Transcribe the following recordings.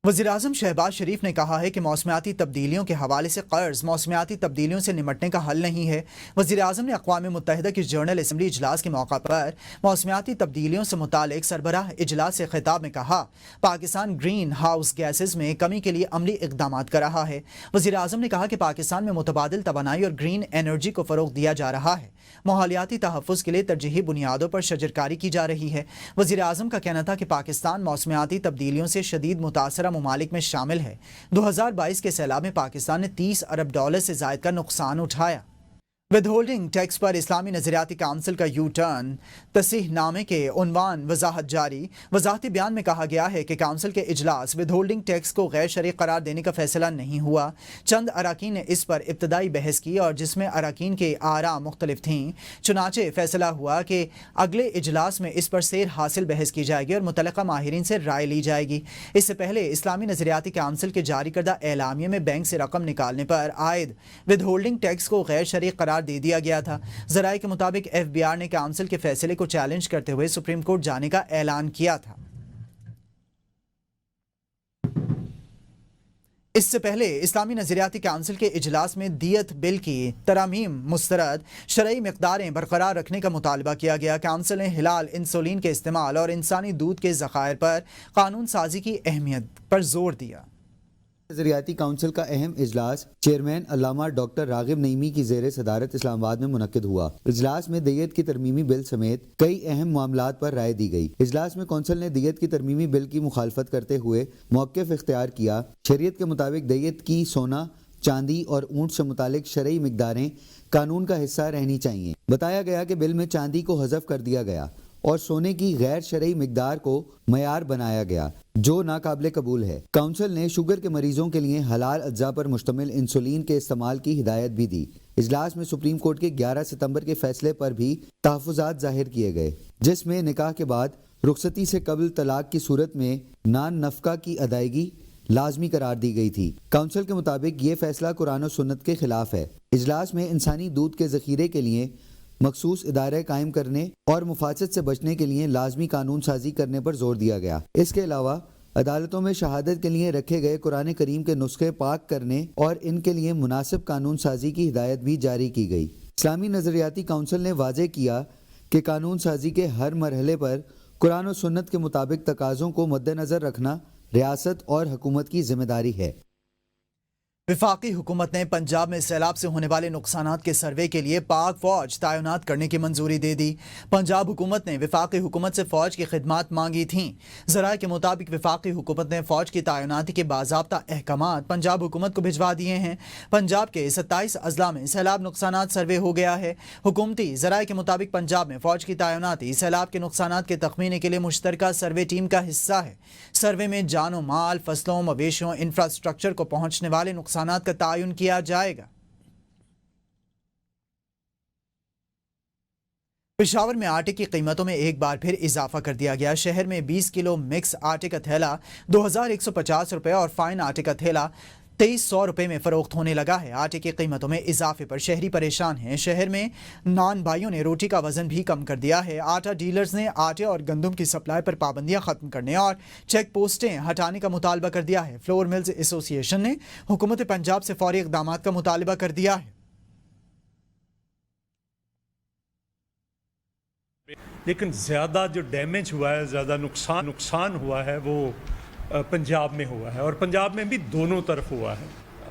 वज़ीर-ए-आज़म शहबाज शरीफ ने कहा है कि मौसमियाती तब्दीलियों के हवाले से कर्ज मौसमियाती तब्दीलियों से निमटने का हल नहीं है। वज़ीर-ए-आज़म ने अक़वाम मुत्तहिदा की जनरल असम्बली इजलास के मौका पर मौसमियाती तब्दीलियों से मुतालिक सरबराह इजलास से खिताब में कहा, पाकिस्तान ग्रीन हाउस गैसेज में कमी के लिए अमली इक़दामात कर रहा है। वज़ीर-ए-आज़म ने कहा कि पाकिस्तान में मुतबादिल तवानाई और ग्रीन एनर्जी को फ़रोग़ दिया जा रहा है। माहौलियाती तहफ़्फ़ुज़ के लिए तरजीही बुनियादों पर शजरकारी की जा रही है। वज़ीर-ए-आज़म का कहना था कि पाकिस्तान मौसमियाती तब्दीलियों से शदीद मुतासरा ममालिक में शामिल है। 2022 के सैलाब में पाकिस्तान ने $30 अरब से ज़ायद का नुकसान उठाया। विद होल्डिंग टैक्स पर इस्लामी नज़रियाती काउंसिल का यू टर्न तसीह नामे के उन्वान वजाहत जारी। वजाहती बयान में कहा गया है कि काउंसिल के इजलास विद होल्डिंग टैक्स को गैर शरई करार देने का फैसला नहीं हुआ। चंद अराकीन ने इस पर इब्तदाई बहस की और जिसमें अराकीन के आरा मुख्तलिफ थीं। चुनाचे फैसला हुआ कि अगले इजलास में इस पर सेर हासिल बहस की जाएगी और मुतलका माहिरीन से राय ली जाएगी। इससे पहले इस्लामी नज़रियाती काउंसिल के जारी करदा एलामिया में बैंक से रकम निकालने पर आयद विद होल्डिंग टैक्स को गैर शरई करार दे दिया गया था। ज़राए के मुताबिक FBR ने काउंसिल के फैसले को चैलेंज करते हुए सुप्रीम कोर्ट जाने का ऐलान किया था। इससे पहले इस्लामी नज़रियाती काउंसिल के इजलास में दियत बिल की तरामीम मुस्तरद शरई मिक़दारें बरकरार रखने का मुतालबा किया गया। काउंसिल ने हिलाल इंसुलिन के इस्तेमाल और इंसानी दूध के ज़खायर पर कानून साजी की अहमियत पर जोर दिया। नज़रियाती काउंसिल का अहम इजलास चेयरमैन अल्लामा डॉक्टर रागिब नईमी की ज़ेर सदारत इस्लामाबाद में मुनक्किद हुआ। इजलास में दियत की तरमीमी बिल समेत कई अहम मामलात पर राय दी गई। इजलास में कौंसिल ने दियत की तरमीमी बिल की मुखालफत करते हुए मौक़िफ़ इख्तियार किया। शरीयत के मुताबिक दियत की सोना, चांदी और ऊँट से मुतालिक शरई मिक़दारें कानून का हिस्सा रहनी चाहिए। बताया गया कि बिल में चांदी को हज़फ कर दिया गया और सोने की गैर शरई मिक़दार को मयार बनाया गया, जो नाकाबिले कबूल है। काउंसिल ने शुगर के मरीजों के लिए हलाल अज्जा पर मुश्तमिल इंसुलिन के इस्तेमाल की हिदायत भी दी। इजलास में सुप्रीम कोर्ट के 11 सितंबर के फैसले पर भी तहफ़्फ़ुज़ात ज़ाहिर किए गए, जिसमें निकाह के बाद रुखसती से कबल तलाक की सूरत में नान नफ़का की अदायगी लाजमी करार दी गई थी। काउंसिल के मुताबिक ये फैसला कुरान और सुन्नत के खिलाफ है। इजलास में इंसानी दूध के ज़ख़ीरे के लिए मखसूस इदारे कायम करने और मुफासत से बचने के लिए लाजमी कानून साजी करने पर जोर दिया गया। इसके अलावा अदालतों में शहादत के लिए रखे गए कुरान करीम के नुस्खे पाक करने और इनके लिए मुनासिब कानून साजी की हिदायत भी जारी की गई। इस्लामी नज़रियाती काउंसिल ने वाज़ेह किया कि कानून साजी के हर मरहले पर कुरान और सुन्नत के मुताबिक तकाज़ों को मद्देनज़र रखना रियासत और हुकूमत की जिम्मेदारी है। वफाकी हुकूमत ने पंजाब में सैलाब से होने वाले नुकसानात के सर्वे के लिए पाक फौज तैनात करने की मंजूरी दे दी। पंजाब हुकूमत ने वफाकी हुकूमत से फौज की खिदमात मांगी थीं। ज़राए के मुताबिक वफाकी हुकूमत ने फौज की तैनाती के बाज़ाब्ता अहकामात पंजाब हुकूमत को भिजवा दिए हैं। पंजाब के 27 अजला में सैलाब नुकसानात सर्वे हो गया है। हुकूमती ज़राए के मुताबिक पंजाब में फौज की तैनाती सैलाब के नुकसानात के तखमीने के लिए मुश्तरका सर्वे टीम का हिस्सा है। सर्वे में जानो माल, फसलों, मवेशियों, इंफ्रास्ट्रक्चर को पहुँचने वाले नुकसानात का तायुन किया जाएगा। पेशावर में आटे की कीमतों में एक बार फिर इजाफा कर दिया गया। शहर में 20 किलो मिक्स आटे का थैला 2150 रुपये और फाइन आटे का थैला 2300 रुपये में फरोख्त होने लगा है। आटे की कीमतों में इजाफे पर शहरी परेशान हैं। शहर में नान भाइयों ने रोटी का वजन भी कम कर दिया है। आटा डीलर्स ने आटे और गंदम की सप्लाई पर पाबंदियां खत्म करने और चेक पोस्टें हटाने का मुतालबा कर दिया है। फ्लोर मिल्स एसोसिएशन ने हुकूमत पंजाब से फौरी इक़दामात का मुतालबा कर दिया है। लेकिन ज़्यादा जो डैमेज हुआ है, ज़्यादा नुकसान हुआ है वो पंजाब में हुआ है, और पंजाब में भी दोनों तरफ हुआ है।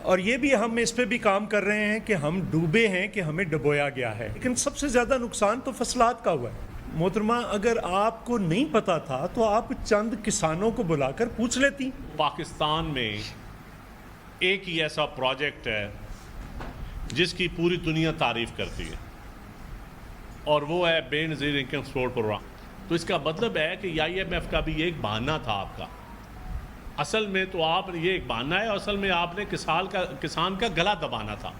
और ये भी हम इस पे भी काम कर रहे हैं कि हम डूबे हैं कि हमें डुबोया गया है। लेकिन सबसे ज़्यादा नुकसान तो फसलात का हुआ है। मोहतरमा, अगर आपको नहीं पता था तो आप चंद किसानों को बुलाकर पूछ लेती। पाकिस्तान में एक ही ऐसा प्रोजेक्ट है जिसकी पूरी दुनिया तारीफ़ करती है, और वो है बेनज़ीर इनकम सपोर्ट प्रोग्राम। तो इसका मतलब है कि IMF का भी ये एक बहाना था आपका। असल में तो आप ये एक बहाना है, असल में आपने किसान का गला दबाना था।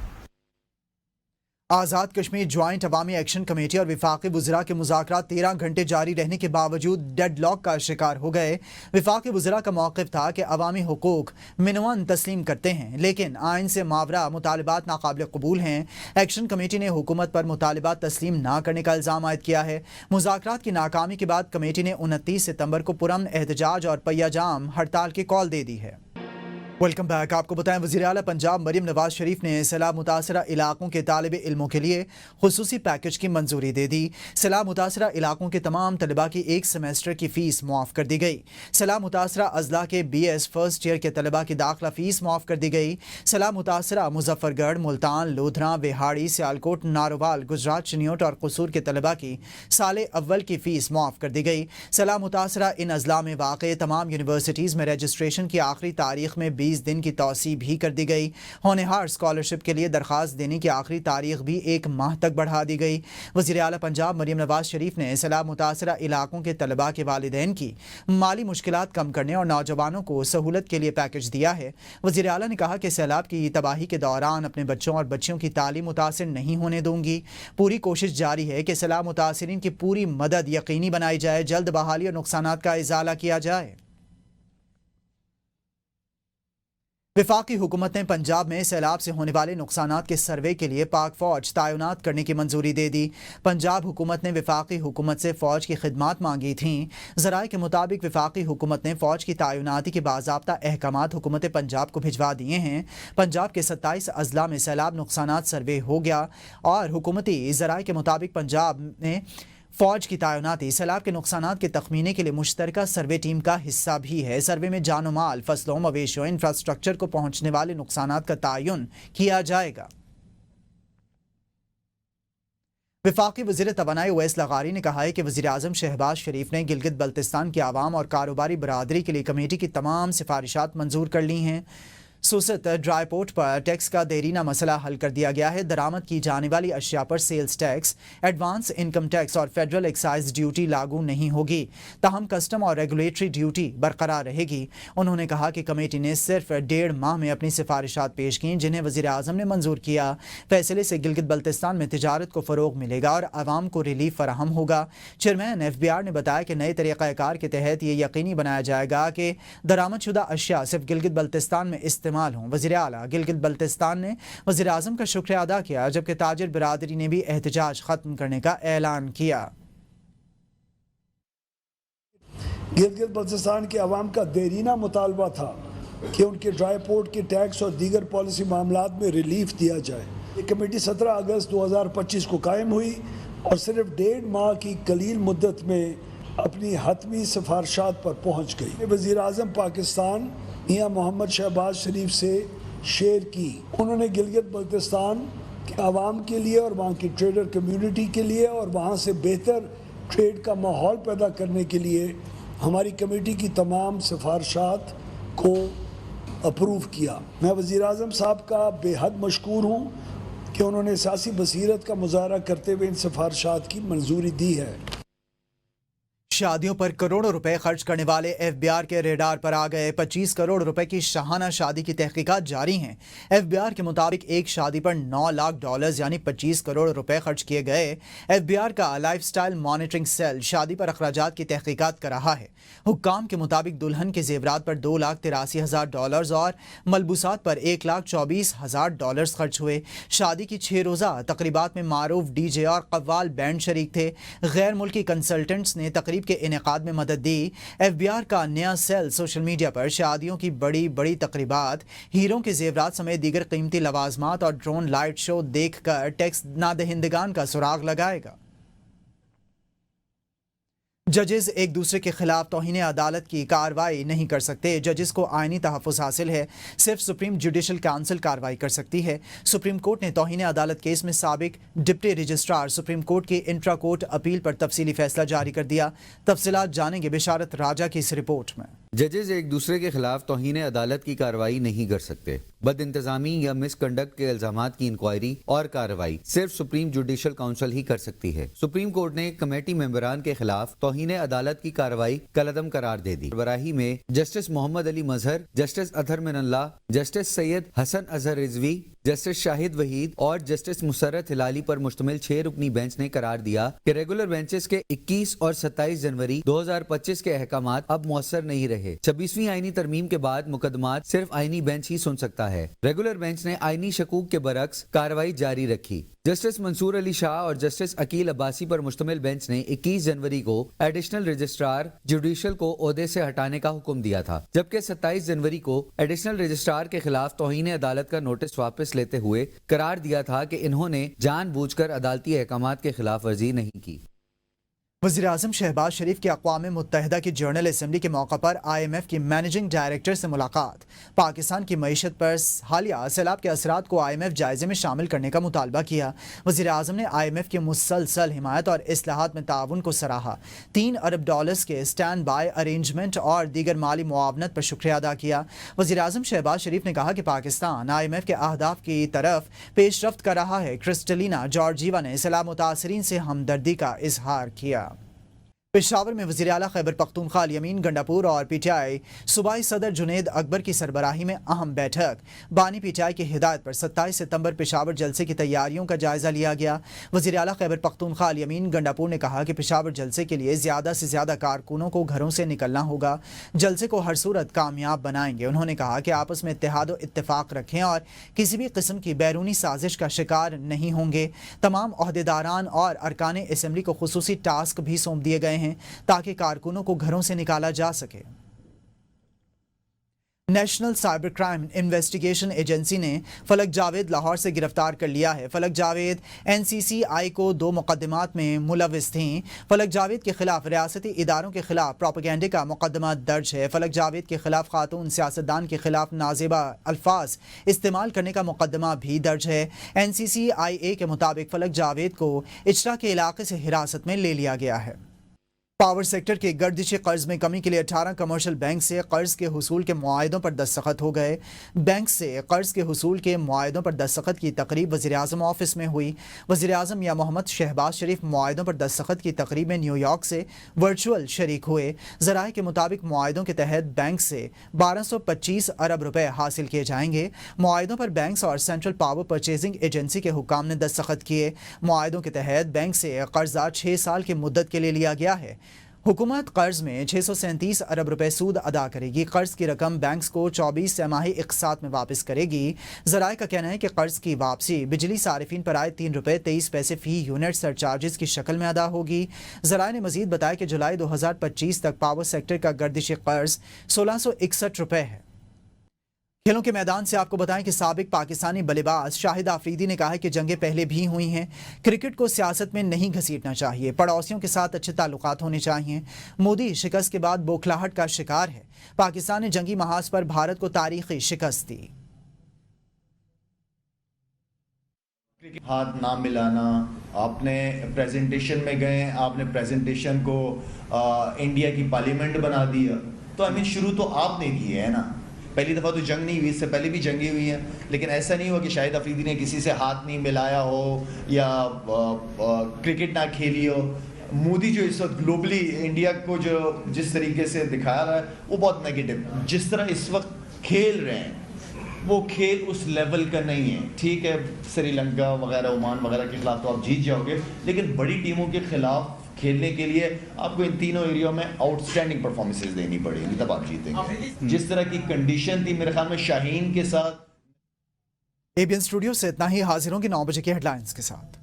आज़ाद कश्मीर ज्वाइंट अवामी एक्शन कमेटी और विफाकी वज़रा के मुज़ाकरात 13 घंटे जारी रहने के बावजूद डेडलॉक का शिकार हो गए। विफाकी वज़रा का मौक़िफ़ था कि अवामी हुकूक मिनवन तस्लीम करते हैं, लेकिन आइन से मावरा मुतालिबात नाकाबिल कबूल हैं। एक्शन कमेटी ने हुकूमत पर मुतालिबात तस्लीम ना करने का इल्ज़ाम आयद किया है। मुज़ाकरात की नाकामी के बाद कमेटी ने 29 सितंबर को पुरअमन एहतजाज और पहिया जाम हड़ताल की कॉल दे दी है। Welcome back. आपको बताएं, वज़ीर आला पंजाब मरीम नवाज शरीफ ने सैलाब मुतासरा इलाकों के तालिब इल्मों के लिए खुसूसी पैकेज की मंजूरी दे दी। सैलाब मुतासरा इलाकों के तमाम तलबा की एक सेमेस्टर की फ़ीस मुआफ़ कर दी गई। सैलाब मुतासरा अजला के BS फर्स्ट ईयर के तलबा की दाखिला फ़ीस मुआफ़ कर दी गई। सैलाब मुतासरा मुजफ्फरगढ़, मुल्तान, लोधरा, बेहाड़ी, सियालकोट, नारोवाल, गुजरात, चिन्योट और कसूर के तलबा की साल अव्वल की फ़ीस मुआफ़ कर दी गई। सैलाब मुतासरा इन अजला में वाक़ तमाम यूनिवर्सिटीज़ में रजिस्ट्रेशन की आखिरी तारीख में 20 दिन की तौसी भी कर दी गई। होनहार स्कॉलरशिप के लिए दरख्वास्त देने की आखिरी तारीख भी 1 माह तक बढ़ा दी गई। वज़ीर आला पंजाब मरीम नवाज शरीफ ने सैलाब मुतासरा इलाकों के तलबा के वालिदैन की माली मुश्किलात कम करने और नौजवानों को सहूलत के लिए पैकेज दिया है। वज़ीर आला ने कहा कि सैलाब की तबाही के दौरान अपने बच्चों और बच्चियों की तालीम मुतासिर नहीं होने दूंगी। पूरी कोशिश जारी है कि सैलाब मुतासिरीन की पूरी मदद यकीनी बनाई जाए, जल्द बहाली और नुकसानात का इजाला किया जाए। विफाकी हुकूमत ने पंजाब में सैलाब से होने वाले नुकसानात के सर्वे के लिए पाक फ़ौज तैनात करने की मंजूरी दे दी। पंजाब हुकूमत ने विफाकी हुकूमत से फ़ौज की खिदमात मांगी थीं। ज़राए के मुताबिक विफाकी हुकूमत ने फ़ौज की तैनाती के बाज़ाब्ता अहकामात हुकूमत पंजाब को भिजवा दिए हैं। पंजाब के 27 अजला में सैलाब नुकसानात सर्वे हो गया और हुकूमती ज़राए के मुताबिक पंजाब में फ़ौज की तैनाती सैलाब के नुकसानात के तखमीने के लिए मुश्तरका सर्वे टीम का हिस्सा भी है। सर्वे में जानो माल, फसलों, मवेशियों, इंफ्रास्ट्रक्चर को पहुंचने वाले नुकसानात का तयन किया जाएगा। विफाकी वज़ीर तवानाई उवैस लगारी ने कहा है कि वज़ीर आज़म शहबाज शरीफ ने गिलगित बल्तिस्तान की आवाम और कारोबारी बरादरी के लिए कमेटी की तमाम सिफारिशात मंजूर कर ली हैं। सुसत ड्राई पोर्ट पर टैक्स का देरीना मसला हल कर दिया गया है। दरामद की जाने वाली अशिया पर sales tax, advance income tax और फेडरल एक्साइज ड्यूटी लागू नहीं होगी, ताहम कस्टम और रेगुलेटरी ड्यूटी बरकरार रहेगी। उन्होंने कहा कि कमेटी ने सिर्फ 1.5 माह में अपनी सिफारिशात पेश की, जिन्हें वज़ीर आज़म ने मंजूर किया। फैसले से गिलगित बल्तिस्तान में तिजारत को फ़रोग मिलेगा और आवाम को रिलीफ फराहम होगा। चेयरमैन FBR ने बताया कि नए तरीक़ाकार के तहत ये यकीनी बनाया जाएगा कि दरामदशुदा अशिया सिर्फ गिलगित बल्तिस्तान में इस्तेमाल हों। वज़ीर आला गिलगित बल्तिस्तान ने वज़ीर आज़म का शुक्रिया अदा किया, जबकि ताजिर बिरादरी ने भी एहतजाज खत्म करने का ऐलान किया। गिलगित बल्तिस्तान के अवाम का देरीना मुतालबा था कि उनके ड्राई पोर्ट के टैक्स और दीगर पॉलिसी मामलात में रिलीफ दिया जाए। ये कमेटी 17 अगस्त 2025 को कायम हुई और सिर्फ 1.5 माह की कलील मुद्दत में अपनी हतमी सिफारिशात पर पहुँच गई। वज़ीर आज़म पाकिस्तान मियां मोहम्मद शहबाज शरीफ से शेयर की। उन्होंने गिलगित बल्तिस्तान के आवाम के लिए और वहाँ की ट्रेडर कम्युनिटी के लिए और वहाँ से बेहतर ट्रेड का माहौल पैदा करने के लिए हमारी कमेटी की तमाम सिफारिशात को अप्रूव किया। मैं वज़ीर आज़म साहब का बेहद मशकूर हूँ कि उन्होंने सियासी बसीरत का मुजाहरा करते हुए इन सिफारिशात की मंजूरी दी है। शादियों पर करोड़ों रुपए खर्च करने वाले FBR के रेडार पर आ गए। 25 करोड़ रुपए की शाहाना शादी की तहकीकात जारी हैं। FBR के मुताबिक एक शादी पर $9 लाख यानी 25 करोड़ रुपए खर्च किए गए। FBR का लाइफस्टाइल मॉनिटरिंग सेल शादी पर अखराजात की तहकीकात कर रहा है। हुक्काम के मुताबिक दुल्हन के जेवरात पर $2,83,000 और मलबूसात पर $1,24,000 खर्च हुए। शादी की 6 रोज़ा तकरीबात में मारूफ DJ और कव्वाल बैंड शरीक थे। गैर मुल्की कंसल्टेंट्स ने तकरीब के इनेकाद में मदद दी। FBR का नया सेल सोशल मीडिया पर शादियों की बड़ी बड़ी तकरीबात, हीरों के जेवरात समेत दीगर कीमती लवाजमात और ड्रोन लाइट शो देखकर टैक्स नादहिंदगान का सुराग लगाएगा। जजेस एक दूसरे के खिलाफ तौहीन अदालत की कार्रवाई नहीं कर सकते। जजेस को आइनी तहफ़्फ़ुज़ हासिल है, सिर्फ सुप्रीम जुडिशल काउंसिल कार्रवाई कर सकती है। सुप्रीम कोर्ट ने तौहीन अदालत केस में साबिक डिप्टी रजिस्ट्रार सुप्रीम कोर्ट की इंट्रा कोर्ट अपील पर तफसीली फैसला जारी कर दिया। तफसीलात जानेंगे बिशारत राजा की इस रिपोर्ट में। जजेस एक दूसरे के खिलाफ तौहीन अदालत की कार्रवाई नहीं कर सकते। बद इंतजामी या मिसकंडक्ट के इल्जामात की इंक्वायरी और कार्रवाई सिर्फ सुप्रीम जुडिशल काउंसिल ही कर सकती है। सुप्रीम कोर्ट ने कमेटी मेंबरान के खिलाफ तौहीन अदालत की कार्रवाई कलअदम करार दे दी। बराही में justice Mohammad Ali Mazhar, justice Athar Minallah, justice Syed Hasan Azhar Rizvi, justice Shahid Waheed اور جسٹس مسرت ہلالی پر مشتمل 6 رکنی بینچ نے قرار دیا کہ ریگولر بینچز کے 21 اور 27 جنوری 2025 کے احکامات اب مؤثر نہیں رہے۔ 26ویں آئینی ترمیم کے بعد مقدمات صرف آئینی بینچ ہی سن سکتا ہے۔ ریگولر بینچ نے آئینی شکوک کے برعکس کارروائی جاری رکھی۔ جسٹس منصور علی شاہ اور جسٹس عقیل عباسی پر مشتمل بینچ نے 21 جنوری کو ایڈیشنل رجسٹرار جوڈیشل کو عہدے سے ہٹانے کا حکم دیا تھا، جبکہ 27 جنوری کو ایڈیشنل رجسٹرار کے خلاف توہین عدالت کا نوٹس واپس لیتے ہوئے قرار دیا تھا کہ انہوں نے جان بوجھ کر عدالتی احکامات کے خلاف ورزی نہیں کی۔ وزیراعظم شہباز شریف کی اقوام متحدہ کی جنرل اسمبلی کے موقع پر IMF کی مینیجنگ ڈائریکٹر سے ملاقات۔ پاکستان کی معیشت پر حالیہ سیلاب کے اثرات کو IMF جائزے میں شامل کرنے کا مطالبہ کیا۔ وزیراعظم نے IMF کی مسلسل حمایت اور اصلاحات میں تعاون کو سراہا۔ $3 ارب کے اسٹینڈ بائی ارینجمنٹ اور دیگر مالی معاونت پر شکریہ ادا کیا۔ وزیراعظم شہباز شریف نے کہا کہ پاکستان IMF کے اہداف کی طرف پیش رفت کر رہا ہے۔ کرسٹلینا جارجیوا نے سیلاب متاثرین سے ہمدردی کا اظہار کیا۔ پشاور میں وزیر اعلیٰ خیبر پختونخوا الیمین گنڈاپور اور PTI صوبائی صدر جنید اکبر کی سربراہی میں اہم بیٹھک۔ بانی PTI کی ہدایت پر 27 ستمبر پشاور جلسے کی تیاریوں کا جائزہ لیا گیا۔ وزیر اعلیٰ خیبر پختونخوا الیمین گنڈاپور نے کہا کہ پشاور جلسے کے لیے زیادہ سے زیادہ کارکنوں کو گھروں سے نکلنا ہوگا، جلسے کو ہر صورت کامیاب بنائیں گے۔ انہوں نے کہا کہ آپس میں اتحاد و اتفاق رکھیں اور کسی بھی قسم کی بیرونی سازش کا شکار نہیں ہوں گے۔ تمام عہدیداران اور ارکان اسمبلی کو خصوصی ٹاسک بھی سونپ دیے گئے ہیں تاکہ کارکنوں کو گھروں سے نکالا جا سکے۔ National cyber crime investigation agency نے فلک جاوید لاہور سے گرفتار کر لیا ہے۔ فلک جاوید NCCI کو 2 مقدمات میں ملوث تھیں۔ فلک جاوید کے خلاف ریاستی اداروں کے خلاف پروپیگنڈے کا مقدمہ درج ہے۔ فلک جاوید کے خلاف خاتون سیاستدان کے خلاف نازیبہ الفاظ استعمال کرنے کا مقدمہ بھی درج ہے۔ NCCIA کے مطابق فلک جاوید کو اچرا کے علاقے سے حراست میں لے لیا گیا ہے۔ پاور سیکٹر کے گردشی قرض میں کمی کے لیے 18 کمرشل بینک سے قرض کے حصول کے معاہدوں پر دستخط ہو گئے۔ بینک سے قرض کے حصول کے معاہدوں پر دستخط کی تقریب وزیراعظم آفس میں ہوئی۔ وزیراعظم یا محمد شہباز شریف معاہدوں پر دستخط کی تقریب میں نیو یارک سے ورچوئل شریک ہوئے۔ ذرائع کے مطابق معاہدوں کے تحت بینک سے 1225 ارب روپے حاصل کیے جائیں گے۔ معاہدوں پر بینکس اور سینٹرل پاور پرچیزنگ ایجنسی کے حکام نے دستخط کیے۔ معاہدوں کے تحت بینک سے قرضہ 6 سال کی مدت کے لیے لیا گیا ہے۔ حکومت قرض میں 637 ارب روپے سود ادا کرے گی۔ قرض کی رقم بینکس کو 24 سہ ماہی اقساط میں واپس کرے گی۔ ذرائع کا کہنا ہے کہ قرض کی واپسی بجلی صارفین پر آئے 3 روپے 23 پیسے فی یونٹ سر چارجز کی شکل میں ادا ہوگی۔ ذرائع نے مزید بتایا کہ جولائی 2025 تک پاور سیکٹر کا گردشی قرض 1661 روپے ہے۔ کھیلوں کے میدان سے آپ کو بتائیں کہ سابق پاکستانی بلے باز شاہد آفریدی نے کہا ہے کہ جنگیں پہلے بھی ہوئی ہیں، کرکٹ کو سیاست میں نہیں گھسیٹنا چاہیے، پڑوسیوں کے ساتھ اچھے تعلقات ہونے چاہیے۔ مودی شکست کے بعد بوکھلاہٹ کا شکار ہے۔ پاکستان نے جنگی محاذ پر بھارت کو تاریخی شکست دی۔ ہاتھ نہ ملانا، آپ نے پریزنٹیشن میں گئے، آپ نے پریزنٹیشن کو انڈیا کی پارلیمنٹ بنا دیا، تو شروع تو آپ نے کی ہے نا۔ پہلی دفعہ تو جنگ نہیں ہوئی، اس سے پہلے بھی جنگیں ہوئی ہیں، لیکن ایسا نہیں ہوا کہ شاہد آفریدی نے کسی سے ہاتھ نہیں ملایا ہو یا کرکٹ نہ کھیلی ہو۔ مودی جو اس وقت گلوبلی انڈیا کو جو جس طریقے سے دکھا رہا ہے وہ بہت نیگیٹو، جس طرح اس وقت کھیل رہے ہیں وہ کھیل اس لیول کا نہیں ہے۔ ٹھیک ہے، سری لنکا وغیرہ عمان وغیرہ کے خلاف تو آپ جیت جاؤ گے، لیکن بڑی ٹیموں کے خلاف کھیلنے کے لیے آپ کو ان تینوں ایریوں میں آؤٹ اسٹینڈنگ پرفارمنسز دینی پڑیں گی، تب آپ جیتیں گے۔ جس طرح کی کنڈیشن تھی میرے خیال میں شاہین کے ساتھ۔ ABN اسٹوڈیو سے اتنا ہی، حاضر ہوں گے 9 بجے کے ہیڈ لائنز کے ساتھ۔